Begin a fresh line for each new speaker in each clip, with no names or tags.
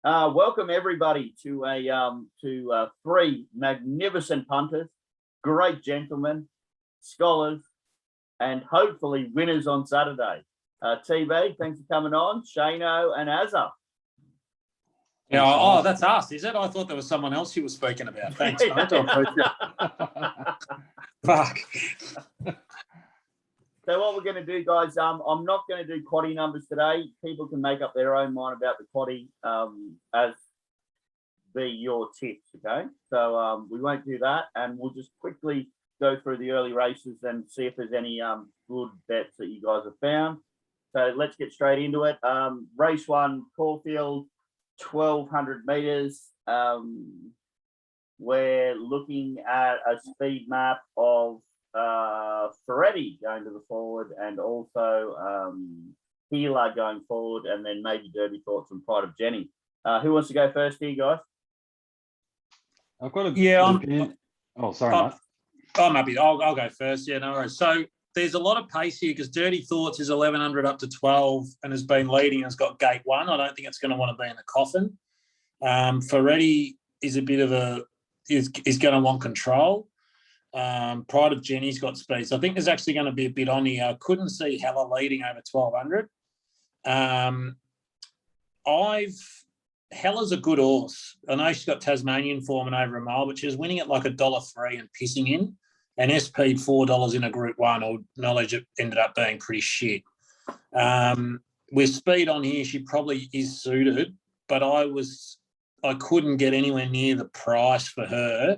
Welcome everybody to three magnificent punters, great gentlemen, scholars, and hopefully winners on Saturday. TV, thanks for coming on. Shano and Azza.
Yeah, oh, that's us, is it? I thought there was someone else you were speaking about. Thanks, mate. Fuck.
So what we're going to do, guys, I'm not going to do quaddie numbers today. People can make up their own mind about the quaddie as be your tips, okay? So we won't do that, and we'll just quickly go through the early races and see if there's any good bets that you guys have found. So let's get straight into it. Race 1, Caulfield, 1,200 metres. We're looking at a speed map of Ferretti going to the forward, and also Healer going forward, and then maybe Derby Thoughts and Pride of Jenny. Who wants to go first here, guys?
I've got a
opinion.
Oh, sorry, mate.
I'm happy. I'll go first. Yeah, no worries. So there's a lot of pace here because Dirty Thoughts is 1,100 up to 12 and has been leading and has got gate 1. I don't think it's going to want to be in the coffin. Ferretti is a bit of is going to want control. Pride of Jenny's got speed. So I think there's actually going to be a bit on here. I couldn't see Heller leading over 1,200. Heller's a good horse. I know she's got Tasmanian form and over a mile, but she was winning at like $1.03 and pissing in. And SP $4 in a Group 1, or knowledge it ended up being pretty shit. With speed on here, she probably is suited, but I couldn't get anywhere near the price for her.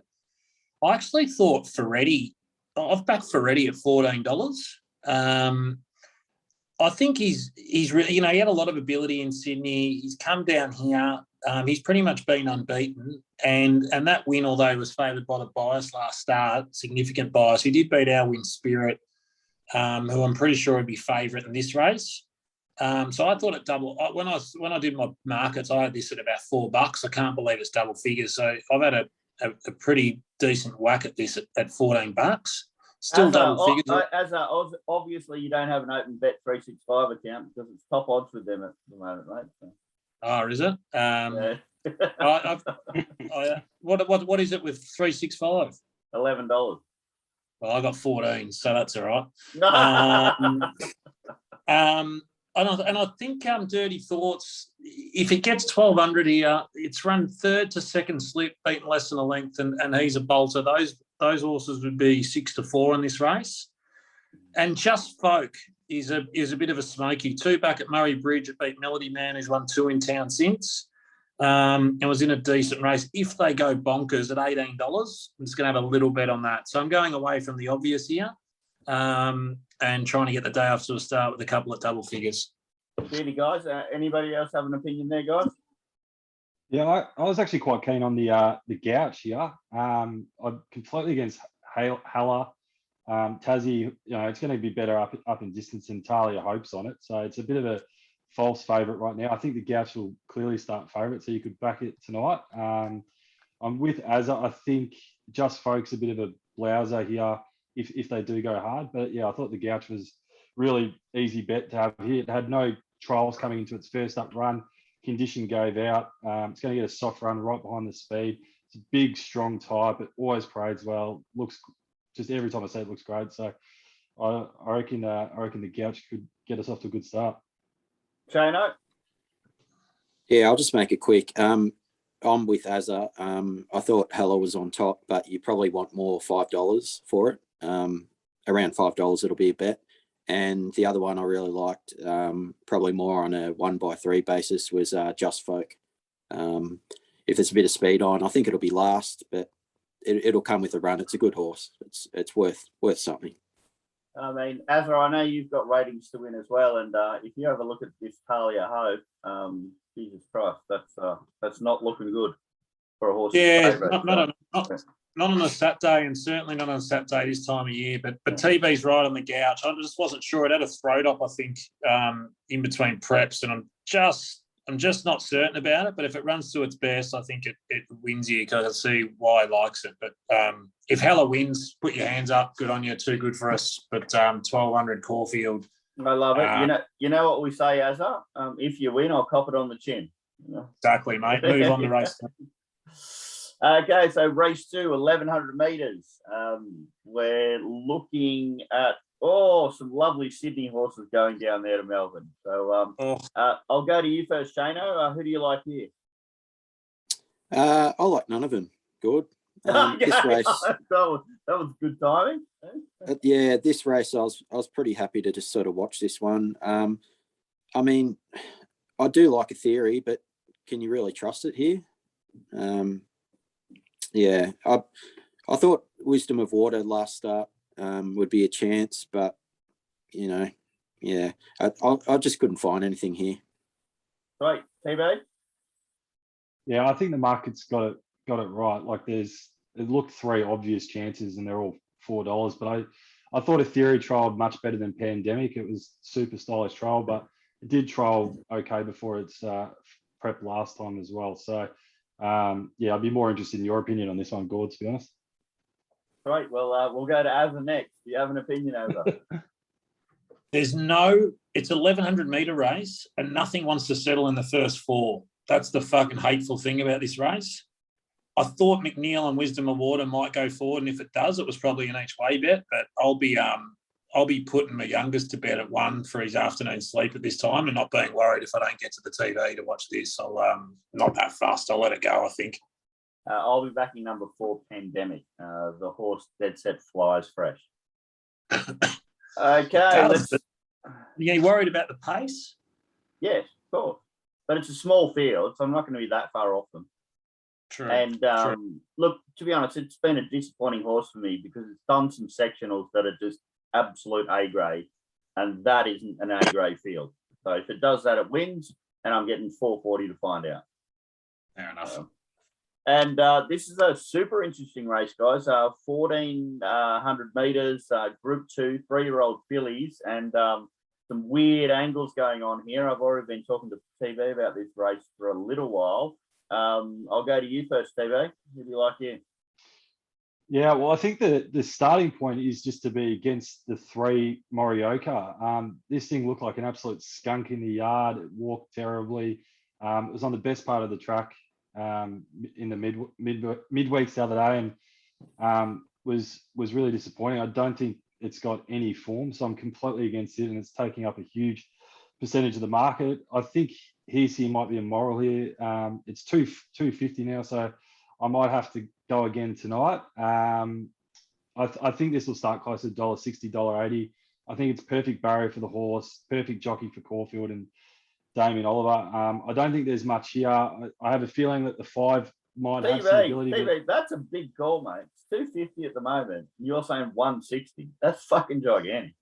I actually thought Ferretti, I've backed Ferretti at $14. I think he's really, he had a lot of ability in Sydney. He's come down here. He's pretty much been unbeaten. And that win, although he was favoured by the bias last start, significant bias, he did beat our Win Spirit, who I'm pretty sure would be favourite in this race. So I thought it double. When I did my markets, I had this at about $4. I can't believe it's double figures. So I've had a pretty decent whack at this at $14. Still double figures.
Obviously, you don't have an open bet 365 account because it's top odds with them at the moment, mate. So.
Oh, is it?
Yeah.
What is it with 365?
$11.
Well, I got 14, so that's all right. And I think Dirty Thoughts, if it gets 1,200 here, it's run third to second slip, beaten less than a length, and he's a bolter. Those horses would be 6-4 in this race. And Just Folk is a bit of a smoky. 2 back at Murray Bridge. It beat Melody Man, who's won 2 in town since, and was in a decent race. If they go bonkers at $18, I'm just going to have a little bet on that. So I'm going away from the obvious here. And trying to get the day off to a start with a couple of double figures.
Really, guys, anybody else have an opinion there, guys?
Yeah, I was actually quite keen on the Gouch here. I'm completely against Haller. Tassie, it's going to be better up in distance than Talia hopes on it. So it's a bit of a false favourite right now. I think the Gouch will clearly start favourite, so you could back it tonight. I'm with Azza. I think Just Folks a bit of a blouser here if they do go hard. But yeah, I thought the Gouch was really easy bet to have here. It had no trials coming into its first up run. Condition gave out. It's going to get a soft run right behind the speed. It's a big, strong type. It always parades well. Looks just every time I say it looks great. So I reckon the Gouch could get us off to a good start.
Shano?
Yeah, I'll just make it quick. I'm with Azza. I thought Heller was on top, but you probably want more $5 for it. Around $5 it'll be a bet. And the other one I really liked, probably more on a 1x3 basis, was Just Folk. If there's a bit of speed on, I think it'll be last, but it'll come with a run. It's a good horse. It's worth something.
I mean, Azra, I know you've got ratings to win as well, and if you have a look at this Talia Hope, Jesus Christ, that's not looking good for a horse.
Yeah, not on a Saturday, and certainly not on a Saturday this time of year. But TB's right on the Gouch. I just wasn't sure. It had a throat up, I think, in between preps, and I'm just not certain about it. But if it runs to its best, I think it wins here, because I see why he likes it. But if Heller wins, put your hands up. Good on you. Too good for us. But 1,200 Caulfield
I love it. You know what we say, Azza? If you win, I'll cop it on the chin.
Exactly, mate. Move on the race.
Okay, so race 2, 1,100 meters. We're looking at some lovely Sydney horses going down there to Melbourne. So I'll go to you first, Shano. Who do you like here?
I like none of them. Good. This race,
that was good timing.
yeah, this race I was pretty happy to just sort of watch this one. I mean, I do like a theory, but can you really trust it here? Yeah, I thought Wisdom of Water last start would be a chance, but yeah, I just couldn't find anything here.
Right, TB.
Yeah, I think the market's got it right. Like it looked 3 obvious chances and they're all $4, but I thought a theory trialed much better than Pandemic. It was super stylish trial, but it did trial okay before its prep last time as well. So yeah, I'd be more interested in your opinion on this one, Gord, to be honest.
Right, well, we'll go to Azza next. Do you have an opinion, Azza?
It's a 1,100 meter race and nothing wants to settle in the first 4. That's the fucking hateful thing about this race. I thought McNeil and Wisdom of Water might go forward, and if it does, it was probably an each way bet. But I'll be putting my youngest to bed at 1 for his afternoon sleep at this time, and not being worried if I don't get to the TV to watch this. I'll not that fast. I'll let it go, I think.
I'll be backing number 4, Pandemic. The horse dead set flies fresh. Okay.
Are you worried about the pace?
Yes, of course. But it's a small field, so I'm not going to be that far off them.
True.
And look, to be honest, it's been a disappointing horse for me because it's done some sectionals that are just absolute A grade, and that isn't an A grade field. So if it does that, it wins, and I'm getting 440 to find out.
Fair enough.
And this is a super interesting race, guys. 1,400 meters, Group 2, 3-year-old fillies, and some weird angles going on here. I've already been talking to TV about this race for a little while. I'll go to you first, TV. Who do you like here?
Yeah, well, I think the starting point is just to be against the 3 Morioka. This thing looked like an absolute skunk in the yard. It walked terribly. It was on the best part of the track in the midweeks the other day, and was really disappointing. I don't think it's got any form, so I'm completely against it, and it's taking up a huge percentage of the market. I think he might be immoral here. It's 250 now, so I might have to go again tonight. I think this will start close to $1.60, $1.80. I think it's perfect barrier for the horse, perfect jockey for Caulfield and Damien Oliver. I don't think there's much here. I have a feeling that the 5 might have some ability.
TV, that's a big call, mate. It's 250 at the moment. You're saying 160. That's fucking gigantic.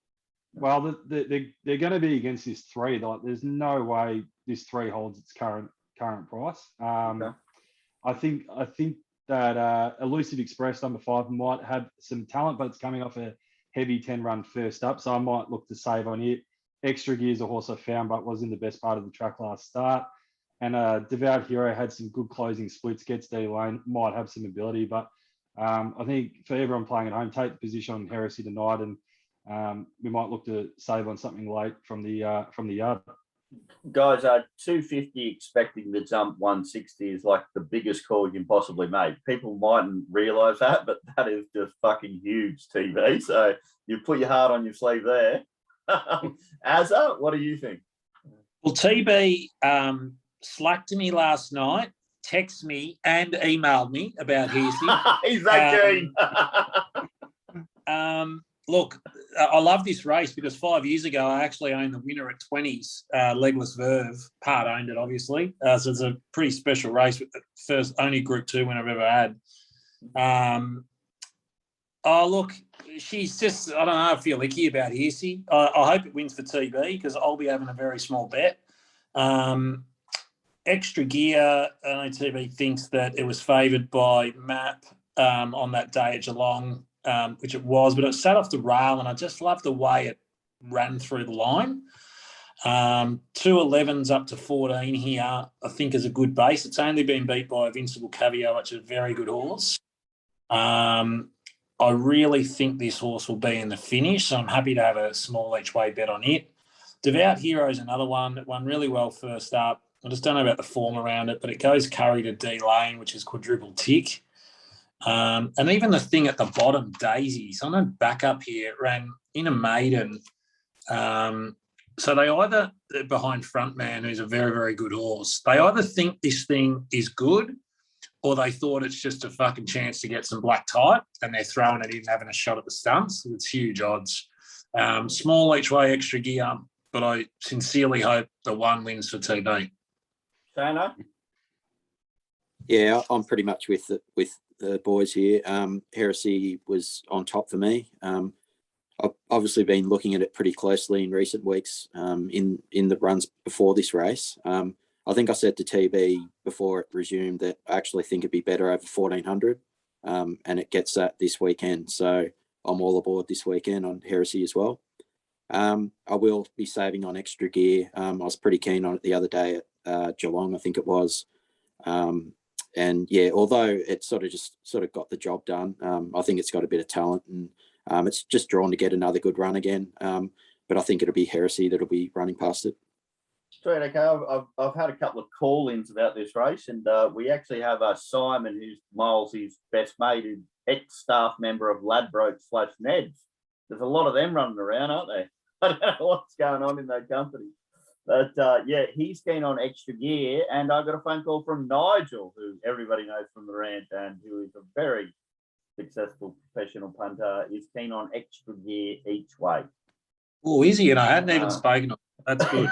Well, they're going to be against this 3. Like, there's no way this 3 holds its current price. Okay. I think that Elusive Express number 5 might have some talent, but it's coming off a heavy 10-run first up, so I might look to save on it. Extra Gear's a horse I found, but was in the best part of the track last start. And Devout Hero had some good closing splits. Gets D Lane might have some ability, but I think for everyone playing at home, take the position on Heresy tonight, and we might look to save on something late from the yard.
Guys, 250 expecting the jump 160 is like the biggest call you can possibly make. People mightn't realise that, but that is just fucking huge, TV. So you put your heart on your sleeve there. Azza, what do you think?
Well, TB slacked me last night, texted me and emailed me about Hearsey.
He's that keen.
Look, I love this race because 5 years ago I actually owned the winner at 20s, Legless Verve. Part owned it, obviously. So it's a pretty special race with the first only Group 2 win I've ever had. Look, she's just, I don't know, I feel icky about Hearsey. I hope it wins for TB because I'll be having a very small bet. Extra Gear, I know TB thinks that it was favoured by MAP on that day at Geelong, which it was, but it sat off the rail, and I just love the way it ran through the line. 211's up to 14 here, I think, is a good base. It's only been beat by Invincible Caviar, which is a very good horse. I really think this horse will be in the finish, so I'm happy to have a small each way bet on it. Devout Hero is another one that won really well first up. I just don't know about the form around it, but it goes Curry to D Lane, which is quadruple tick. And even the thing at the bottom, Daisies, on a backup here, ran in a maiden. So they either, behind Frontman, who's a very, very good horse, they either think this thing is good or they thought it's just a fucking chance to get some black type and they're throwing it in, having a shot at the stumps. It's huge odds. Small each way, extra gear, but I sincerely hope the one wins for TB.
Shano?
Yeah, I'm pretty much with the boys here. Heresy was on top for me. I've obviously been looking at it pretty closely in recent weeks in the runs before this race. I think I said to TB before it resumed that I actually think it'd be better over 1400, and it gets that this weekend. So I'm all aboard this weekend on Heresy as well. I will be saving on extra gear. I was pretty keen on it the other day at Geelong, I think it was. And yeah, although it sort of got the job done, I think it's got a bit of talent and it's just drawn to get another good run again. But I think it'll be Heresy that'll be running past it.
Straight, okay. I've had a couple of call-ins about this race, and we actually have Simon, who's Miles' best mate, who's ex-staff member of Ladbroke/Neds. There's a lot of them running around, aren't there? I don't know what's going on in that company. But yeah, he's keen on extra gear, and I got a phone call from Nigel, who everybody knows from the rant, and who is a very successful professional punter, is keen on extra gear each way.
Oh, easy, and I hadn't even spoken to him. That's good.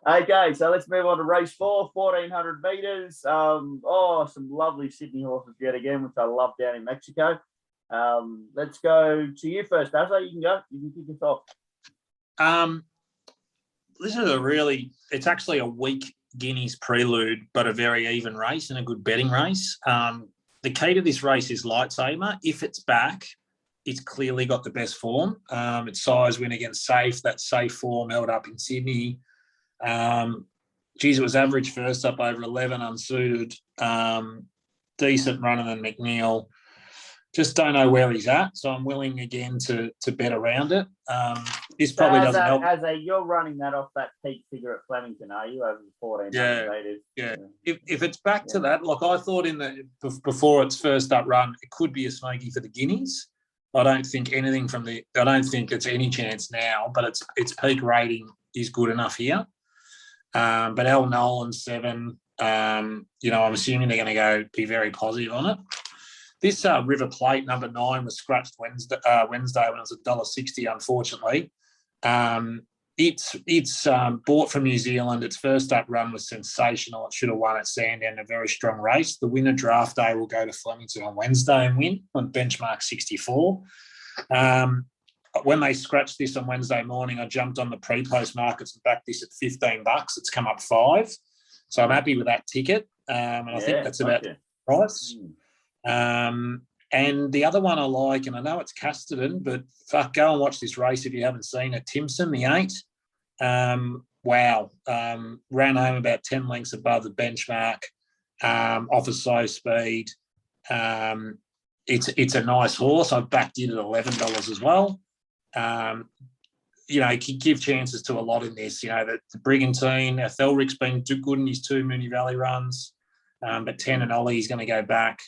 Okay, so let's move on to race 4, 1400 meters. Some lovely Sydney horses yet again, which I love down in Mexico. Let's go to you first, Asa. You can go. You can kick us off.
This is it's actually a weak Guineas prelude, but a very even race and a good betting race. The key to this race is Lightsaber. If it's back, it's clearly got the best form. Its size win against Safe. That Safe form held up in Sydney. It was average first up over 11 unsuited. Decent runner than McNeil. Just don't know where he's at, so I'm willing again to bet around it. This probably doesn't help.
You're running that off that peak figure at Flemington, are you, over the 1400 meters?
Yeah. If it's back to that, like I thought before its first up run, it could be a smoky for the Guineas. I don't think it's any chance now, but its peak rating is good enough here. But El Nolan 7, I'm assuming they're going to be very positive on it. This River Plate number 9 was scratched Wednesday when it was $1.60, unfortunately. It's bought from New Zealand. Its first up run was sensational. It should have won at Sandown, a very strong race. The winner draft day will go to Flemington on Wednesday and win on benchmark 64. When they scratched this on Wednesday morning, I jumped on the pre-post markets and backed this at $15. It's come up 5. So I'm happy with that ticket. And I think that's about the price. And the other one I like, and I know it's Casterton, but fuck, go and watch this race if you haven't seen it. Timson, the 8. Ran home about 10 lengths above the benchmark, off a slow speed. It's a nice horse. I've backed it at $11 as well. Give chances to a lot in this. The Brigantine, Thelrick's been too good in his 2 Moonee Valley runs, but 10 and Ollie's going to go back.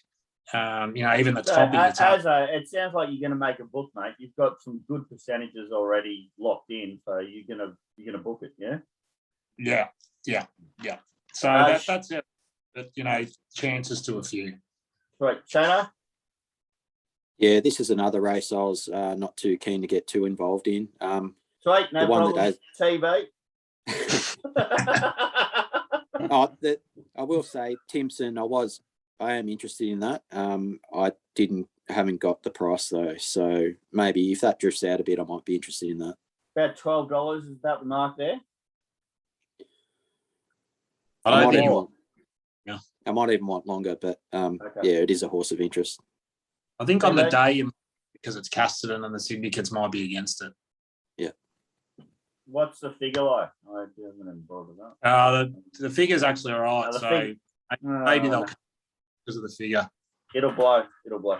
Even the top.
It sounds like you're going to make a book, mate. You've got some good percentages already locked in, so you're gonna book it, yeah.
Yeah. So that's it. But, chances to a few.
Right, Shana.
Yeah, this is another race I was not too keen to get too involved in.
Sweet, no problem. TV.
I will say, Timson, I am interested in that. I haven't got the price though, so maybe if that drifts out a bit, I might be interested in that.
About $12 is about the mark there.
I might even want longer, but yeah, it is a horse of interest.
I think on the day, because it's Casterton and the syndicates might be against it.
Yeah.
What's the figure like? I haven't even bothered that.
The figure's actually all right, maybe they'll come because of the figure.
It'll blow.
It'll blow?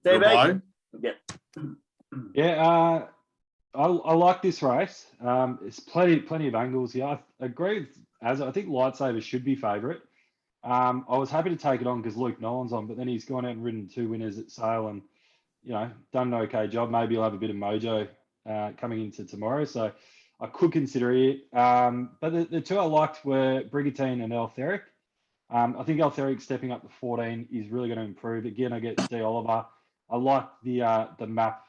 Yeah.
Yeah, I like this race. It's plenty of angles here. I agree with as I think Lightsaber should be favourite. I was happy to take it on because Luke Nolan's on, but then he's gone out and ridden 2 winners at Sale and, done an okay job. Maybe he'll have a bit of mojo coming into tomorrow. So I could consider it. But the 2 I liked were Brigantine and Eltheric. I think Eltheric stepping up to 14 is really going to improve. Again, I get D. Oliver. I like the map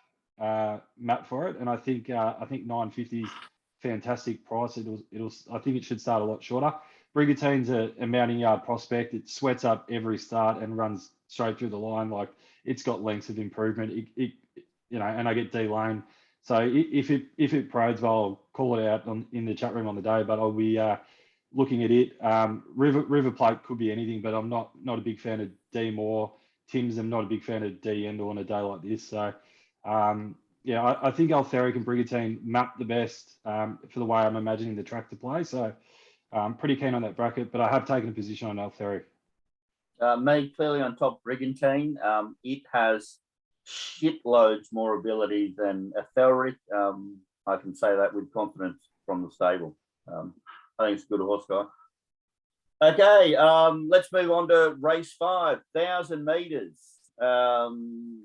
for it, and I think 950 is fantastic price. I think it should start a lot shorter. Brigantine's a mounting yard prospect. It sweats up every start and runs straight through the line. Like it's got lengths of improvement. And I get D Lane. So if it prodes well, I'll call it out in the chat room on the day. But I'll be looking at it. River Plate could be anything, but I'm not a big fan of D Moore. Tim's, I'm not a big fan of D Endor on a day like this. So I think Altheric and Brigantine map the best for the way I'm imagining the track to play. So I'm pretty keen on that bracket, but I have taken a position on Altheric.
Me, clearly on top, Brigantine. It has shitloads more ability than Altheric. I can say that with confidence from the stable. I think it's a good horse, guy. Okay, let's move on to race 5, 1,000 meters. Chano,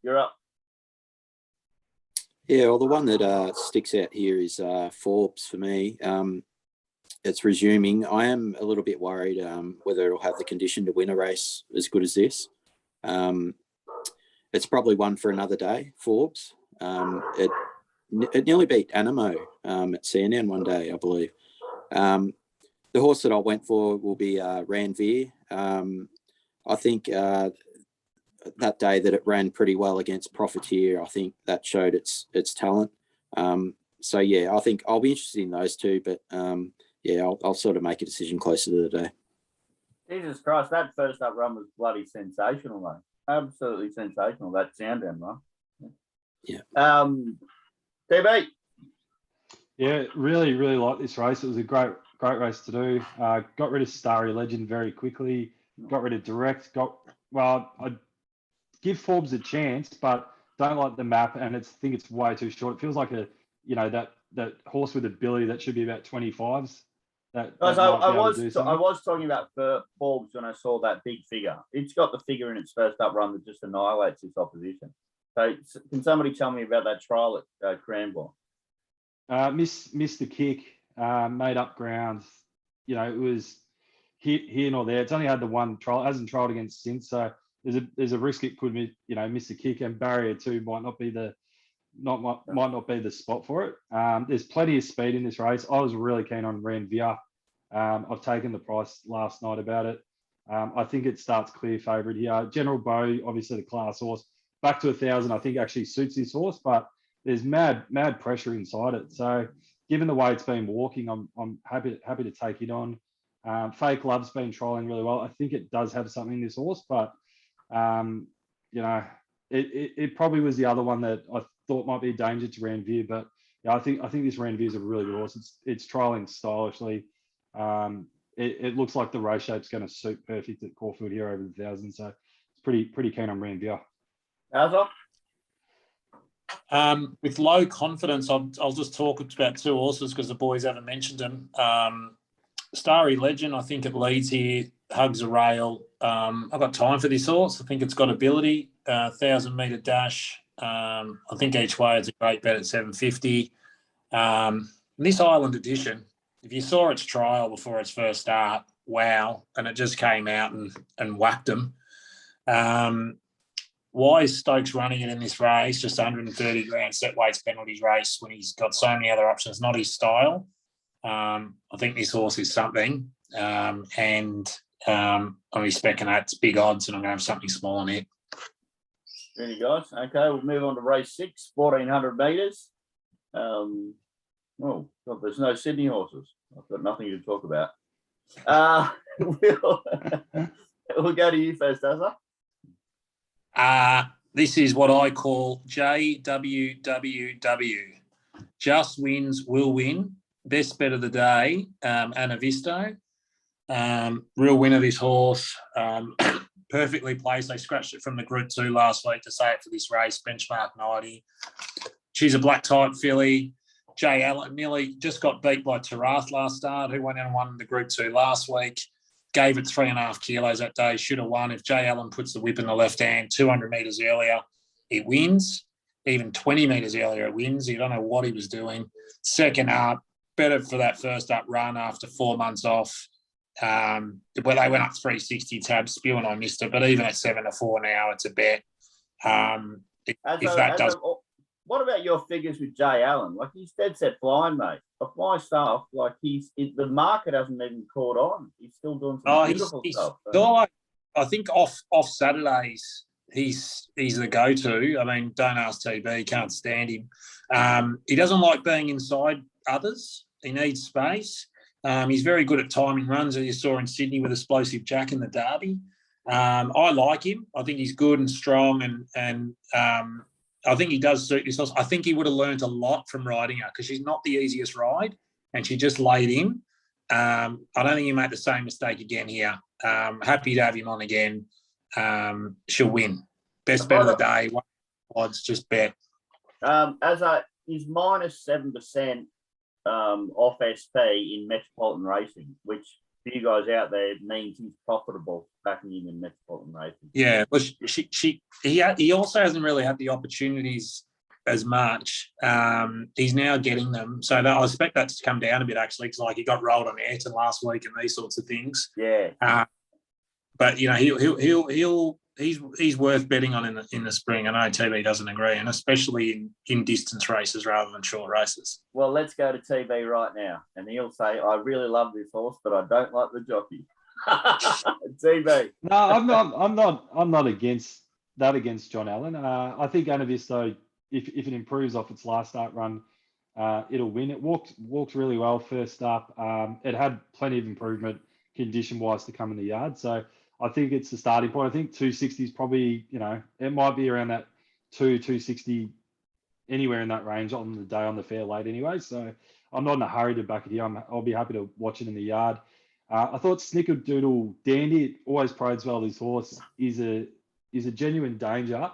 you're up.
Yeah, well, the one that sticks out here is Forbes for me. It's resuming. I am a little bit worried whether it'll have the condition to win a race as good as this. It's probably one for another day, Forbes. It nearly beat Animo at CNN one day, I believe. The horse that I went for will be Ranveer. I think that day that it ran pretty well against Profiteer, I think that showed its talent. So yeah, I think I'll be interested in those 2, but I'll sort of make a decision closer to the day.
Jesus Christ, that first up run was bloody sensational, mate. Absolutely sensational, that Sandown run.
Yeah.
DB.
Yeah, really like this race. It was a great race to do. Got rid of Starry Legend very quickly. Got rid of Direct. I'd give Forbes a chance, but don't like the map, and think it's way too short. It feels like that horse with ability that should be about 25s. I
was talking about Forbes when I saw that big figure. It's got the figure in its first up run that just annihilates its opposition. So can somebody tell me about that trial at Cranbourne?
Missed the kick, made up ground. It was here nor there. It's only had the one trial. It hasn't trialled against since. So there's a risk it could miss the kick, and barrier 2 might not be the spot for it. There's plenty of speed in this race. I was really keen on Ranveer. I've taken the price last night about it. I think it starts clear favourite here. General Bow, obviously the class horse, back to 1,000. I think actually suits this horse, but there's mad pressure inside it. So given the way it's been walking, I'm happy to take it on. Fake Love's been trialling really well. I think it does have something in this horse, but it probably was the other one that I thought might be a danger to Ranveer. But yeah, I think this Ranveer is a really good horse. It's trialling stylishly. It looks like the race shape's going to suit perfect at Caulfield here over the 1,000. So it's pretty keen on Ranveer.
With low confidence, I'll just talk about 2 horses because the boys haven't mentioned them. Starry Legend, I think it leads here, hugs a rail. I've got time for this horse. I think it's got ability, 1,000-metre dash. I think each way it's a great bet at 750. This Island Edition, if you saw its trial before its first start, wow, and it just came out and whacked them. Why is Stokes running it in this race, just 130 grand set weights penalties race, when he's got so many other options? Not his style. I think this horse is something, and I'm expecting that it's big odds, and I'm going to have something small on it.
Really, guys. Okay, we'll move on to race 6, 1,400 metres. God, there's no Sydney horses. I've got nothing to talk about. We'll go to you first, Azza.
This is what I call JWWW. Just wins, will win. Best bet of the day, Anavisto. Real winner, this horse. Perfectly placed. They scratched it from the Group 2 last week to say it for this race. Benchmark 90. she's a black type filly. Jay Allen nearly just got beat by Tarath last start, who went in and won the Group 2 last week. Gave it 3.5 kilos that day, should have won. If Jay Allen puts the whip in the left hand 200 metres earlier, it wins. Even 20 metres earlier, it wins. You don't know what he was doing. Second up, better for that first up run after 4 months off. Where they went up 360 tab, spewing I missed it. But even at 7-4 now, it's a bet.
What about your figures with Jay Allen? Like, he's dead set flying, mate. Off my stuff, like the market hasn't even caught on. He's still doing some beautiful stuff.
I think off Saturdays, he's the go-to. I mean, don't ask TB, can't stand him. He doesn't like being inside others. He needs space. He's very good at timing runs, as you saw in Sydney with Explosive Jack in the Derby. I like him. I think he's good and strong, and I think he does suit this horse. I think he would have learned a lot from riding her because she's not the easiest ride, and she just laid in. I don't think he made the same mistake again here. Happy to have him on again. She'll win. Best bet of the day. Odds, just bet.
He's minus 7% off SP in Metropolitan Racing, which for you guys out there means he's profitable backing him in Metropolitan Racing.
Yeah, well, he also hasn't really had the opportunities as much. He's now getting them, so I expect that to come down a bit actually, because like he got rolled on Ayrton last week and these sorts of things.
Yeah.
But you know he's worth betting on in the spring. I know TV doesn't agree, and especially in distance races rather than short races.
Well, let's go to TV right now, and he'll say, "I really love this horse, but I don't like the jockey." TV.
No, I'm not against John Allen. I think Anavisto, if it improves off its last start run, it'll win. It walked really well first up. It had plenty of improvement condition-wise to come in the yard. So I think it's the starting point. I think 260 is probably, it might be around that 260, anywhere in that range on the day on the fair late anyway. So I'm not in a hurry to back it here. I'll be happy to watch it in the yard. I thought Snickerdoodle Dandy, it always prides well. This horse is a genuine danger.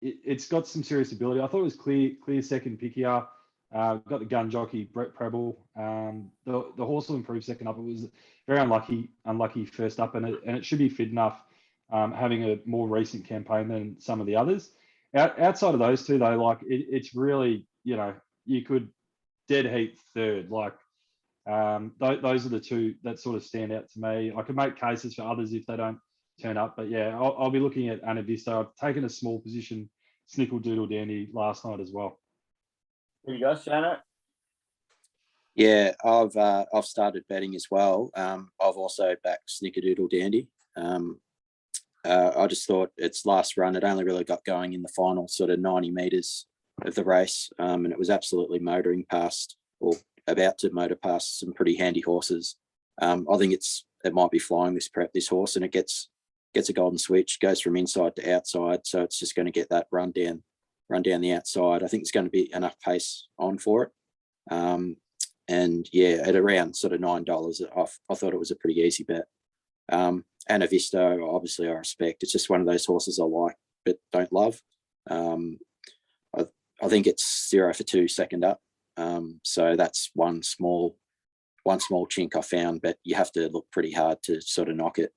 It's got some serious ability. I thought it was clear second pick here. Got the gun jockey Brett Preble. The horse will improve second up. It was very unlucky first up, and it should be fit enough, having a more recent campaign than some of the others. Outside of those two, though, like it's really, you could dead heat third. Like those are the two that sort of stand out to me. I could make cases for others if they don't turn up, but yeah, I'll be looking at Anavisto. I've taken a small position, Snickerdoodle Dandy last night as well.
There you go, Shano.
Yeah, I've started betting as well. I've also backed Snickerdoodle Dandy. I just thought its last run, it only really got going in the final sort of 90 metres of the race, and it was absolutely motoring past, or about to motor past, some pretty handy horses. I think it might be flying this horse, and it gets a golden switch, goes from inside to outside, so it's just going to get that run down the outside. I think there's going to be enough pace on for it. And yeah, at around sort of $9, I thought it was a pretty easy bet. Anavisto, obviously I respect. It's just one of those horses I like but don't love. I think it's 0 for 2 second up. So that's one small chink I found, but you have to look pretty hard to sort of knock it.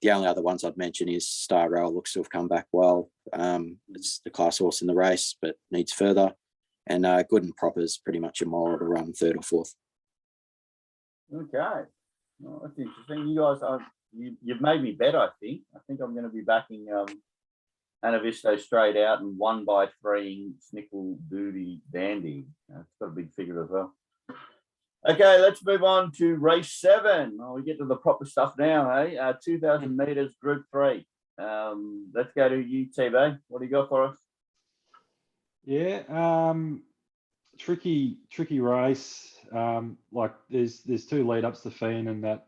The only other ones I'd mention is Star Rail looks to have come back well. It's the class horse in the race, but needs further. And Good and Proper's pretty much a mile to run third or fourth.
Okay. Well, that's interesting. You guys, you've made me bet, I think. I think I'm going to be backing Anavisto straight out and 1x3 Snickerdoodle Dandy. It's got a big figure as well. Okay, let's move on to race 7. We get to the proper stuff now, hey? 2,000 metres, Group 3. Let's go to you, TB. What do you got for us?
Yeah, tricky race. Like there's 2 lead ups to Fiend, and that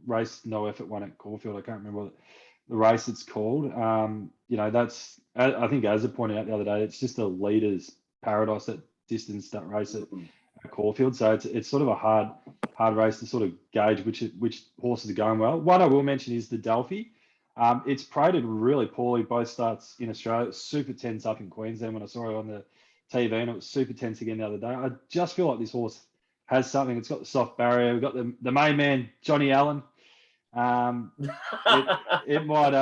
race no effort one at Caulfield. I can't remember what the race it's called. That's, I think as I pointed out the other day, it's just a leader's paradise, that distance, that race at Caulfield. So it's sort of a hard race to sort of gauge which horses are going well. One I will mention is the Delphi. It's paraded really poorly both starts in Australia. It's super tense up in Queensland when I saw it on the TV, and it was super tense again the other day. I just feel like this horse has something. It's got the soft barrier. We've got the main man, Johnny Allen. It might.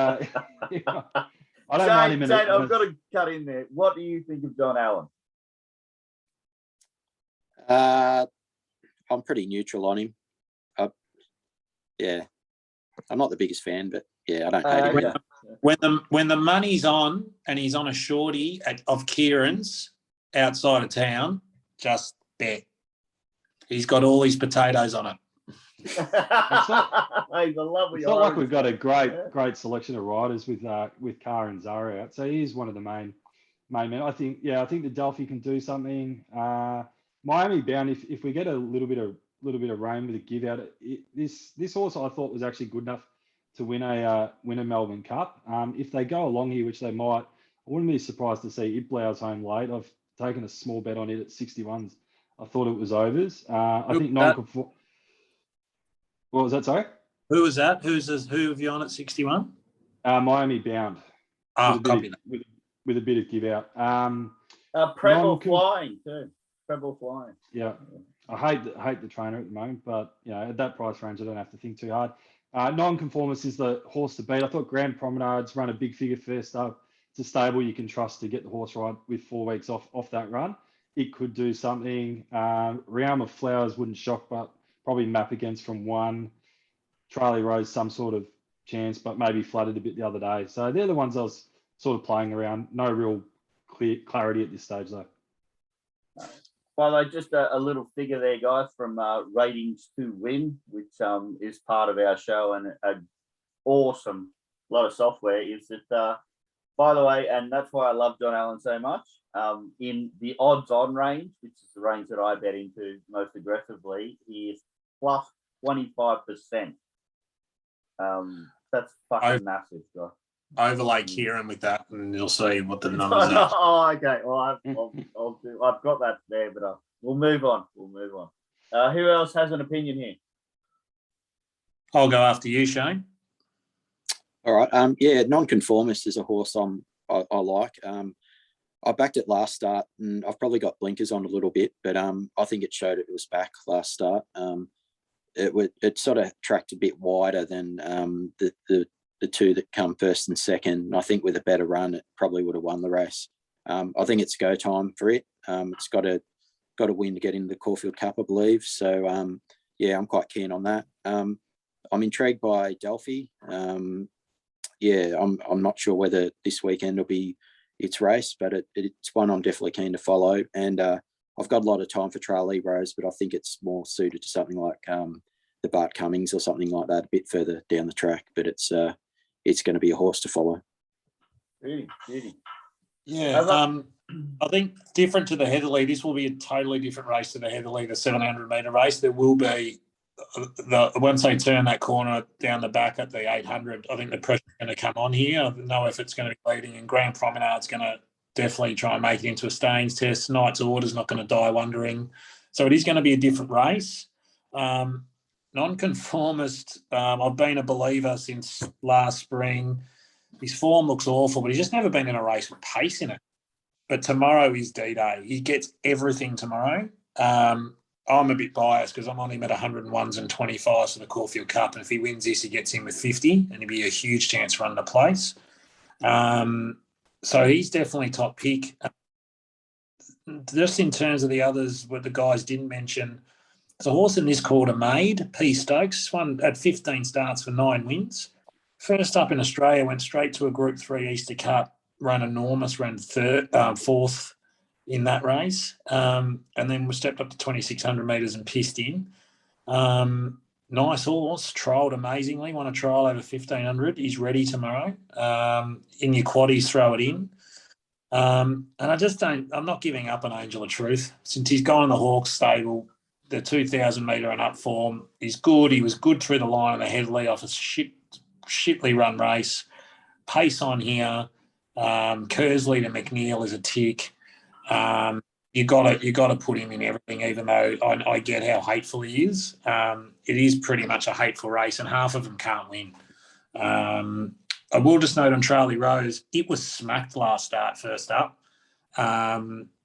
I don't mind him in
Shane,
it.
I've got to cut in there. What do you think of John Allen?
I'm pretty neutral on him. Yeah, I'm not the biggest fan, but yeah, I don't hate him.
Okay.
When the money's on and he's on a shorty of Kieran's outside of town, just bet. He's got all his potatoes on it.
He's a lovely.
It's not like we've got a great selection of riders with Carr and Zara out. So he's one of the main men. I think the Delphi can do something. Miami Bound, if we get a little bit of rain with a give out, this horse I thought was actually good enough to win a Melbourne Cup. If they go along here, which they might, I wouldn't be surprised to see it blows home late. I've taken a small bet on it at 61s. I thought it was overs. I think non-conform. What was that? Sorry.
Who was that? Who have you on at 61?
Miami Bound.
Copy that.
With a bit of give out.
Preble flying too. Preble flying.
Yeah. I hate the trainer at the moment, but at that price range, I don't have to think too hard. Non-conformist is the horse to beat. I thought Grand Promenade's run a big figure first up. It's a stable you can trust to get the horse right with 4 weeks off that run. It could do something. Realm of Flowers wouldn't shock, but probably map against from 1. Charlie Rose, some sort of chance, but maybe flooded a bit the other day. So they're the ones I was sort of playing around. No real clarity at this stage, though.
By the way, just a little figure there, guys, from Ratings to Win, which is part of our show and an awesome lot of software, is that, by the way, and that's why I love John Allen so much, in the odds-on range, which is the range that I bet into most aggressively, he is plus 25%. That's fucking massive, guys.
Overlay Kieran with that, and you'll see what the numbers are.
Oh, okay. Well, I've got that there, but we'll move on. Who else has an opinion here?
I'll go after you, Shane.
All right. Yeah, Nonconformist is a horse I like. I backed it last start, and I've probably got blinkers on a little bit, but I think it showed it was back last start. It sort of tracked a bit wider than the two that come first and second. I think with a better run, it probably would have won the race. I think it's go time for it. It's got to win to get into the Caulfield Cup, I believe. So yeah, I'm quite keen on that. I'm intrigued by Delphi. Yeah, I'm not sure whether this weekend will be its race, but it's one I'm definitely keen to follow. And I've got a lot of time for Charlie Rose, but I think it's more suited to something like the Bart Cummings or something like that, a bit further down the track. But it's going to be a horse to follow.
Beauty.
Yeah, I think different to the Heatherley, this will be a totally different race to the Heatherley, the 700-metre race. There will be, once they turn that corner down the back at the 800, I think the pressure's going to come on here. I don't know if it's going to be leading, and Grand Promenade's going to definitely try and make it into a Staines test. Knight's Order's not going to die wondering. So it is going to be a different race. Nonconformist, I've been a believer since last spring. His form looks awful, but he's just never been in a race with pace in it. But tomorrow is D-Day. He gets everything tomorrow. I'm a bit biased because I'm on him at 101s and 25s for the Caulfield Cup. And if he wins this, he gets in with 50 and it'd be a huge chance for running the place. So he's definitely top pick. Just in terms of the others, what the guys didn't mention, there's a horse in this called a Maid, P. Stokes, one at 15 starts for 9 wins. First up in Australia, went straight to a Group 3 Easter Cup, ran enormous, ran fourth in that race, and then we stepped up to 2,600 metres and pissed in. Nice horse, trialled amazingly, won a trial over 1,500. He's ready tomorrow. In your quaddies, throw it in. And I'm not giving up on Angel of Truth. Since he's gone in the Hawks stable, the 2,000 metre and up form, he's good. He was good through the line of the Headley off a shitly run race. Pace on here. Kersley to McNeil is a tick. You got to put him in everything, even though I get how hateful he is. It is pretty much a hateful race, and half of them can't win. I will just note on Charlie Rose, it was smacked last start, first up.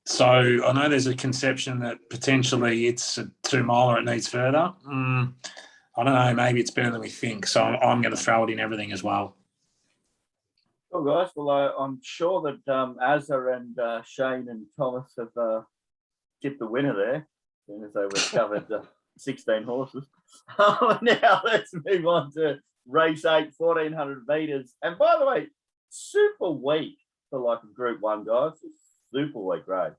So I know there's a conception that potentially it's a 2 miler, it needs further. I don't know, maybe it's better than we think. So I'm going to throw it in everything as well.
Well, guys, well, I'm sure that Azza and Shane and Thomas have tipped the winner there, as soon as they recovered 16 horses. Now let's move on to race 8, 1400 metres. And by the way, super weak for like a Group 1, guys. Super weak, right?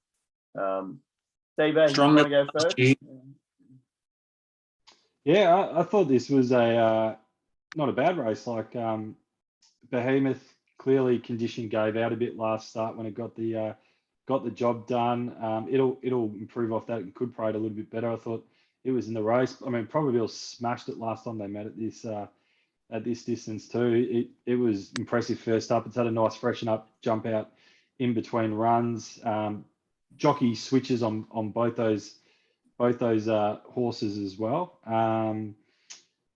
TV, you want to go first?
Yeah, I thought this was a not a bad race. Like Behemoth, clearly condition gave out a bit last start when it got the job done. It'll improve off that. It could parade a little bit better. I thought it was in the race. I mean, Probably smashed it last time they met at this distance too. It was impressive first up. It's had a nice freshen up jump out in between runs. Jockey switches on both those horses as well.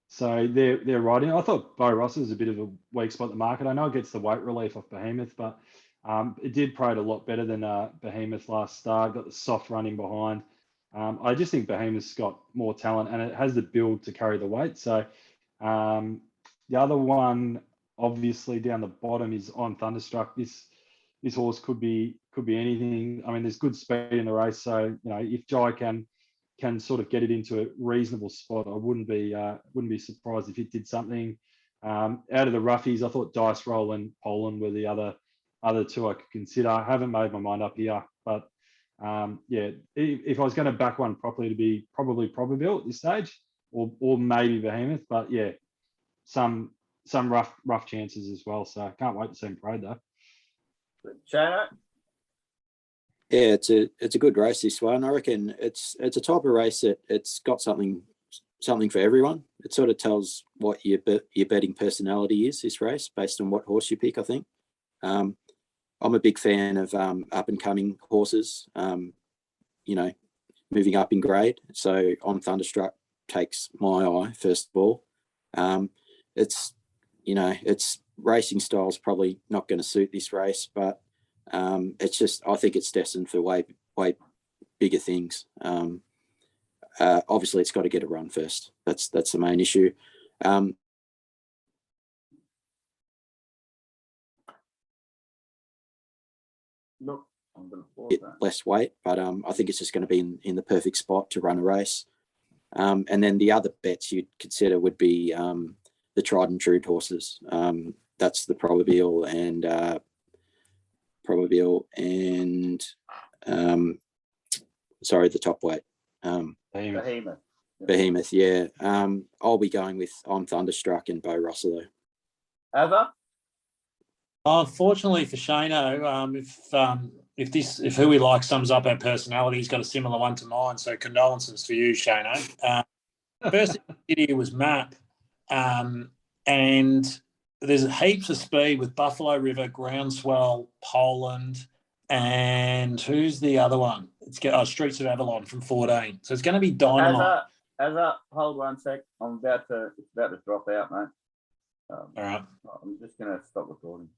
So they're riding. I thought Bo Ross was a bit of a weak spot in the market. I know it gets the weight relief off Behemoth, but it did parade a lot better than Behemoth last start. Got the soft running behind. I just think Behemoth's got more talent and it has the build to carry the weight. So the other one, obviously down the bottom, is On Thunderstruck. This horse could be anything. I mean, there's good speed in the race, so if Jai can sort of get it into a reasonable spot, I wouldn't be surprised if it did something. Out of the roughies, I thought Dice Roll and Poland were the other two I could consider. I haven't made my mind up here, but yeah, if I was going to back one properly, to be probably Probably at this stage, or maybe Behemoth. But yeah, some rough chances as well. So I can't wait to see him parade though.
Shano?
Yeah, it's a good race, this one. I reckon it's a type of race that it's got something for everyone. It sort of tells what your betting personality is, this race, based on what horse you pick, I think. I'm a big fan of up and coming horses, moving up in grade. So On Thunderstruck takes my eye first of all. It's racing style is probably not going to suit this race, but it's just, I think it's destined for way bigger things. Obviously, it's got to get a run first. That's the main issue.
Look, I'm going to pause that.
Less weight, but I think it's just going to be in the perfect spot to run a race. And then the other bets you'd consider would be the tried and true horses. That's the Probably and the top weight. Behemoth, yeah. I'll be going with On Thunderstruck and Bo Rossa though.
Ava?
Unfortunately for Shano, if who we like sums up our personality, he's got a similar one to mine. So condolences for you, Shano. First idea was Map, and there's heaps of speed with Buffalo River, Groundswell, Poland, and who's the other one? It's Streets of Avalon from 14. So it's going to be dynamite.
Hold one sec. It's about to drop out, mate.
All right.
I'm just going to stop recording.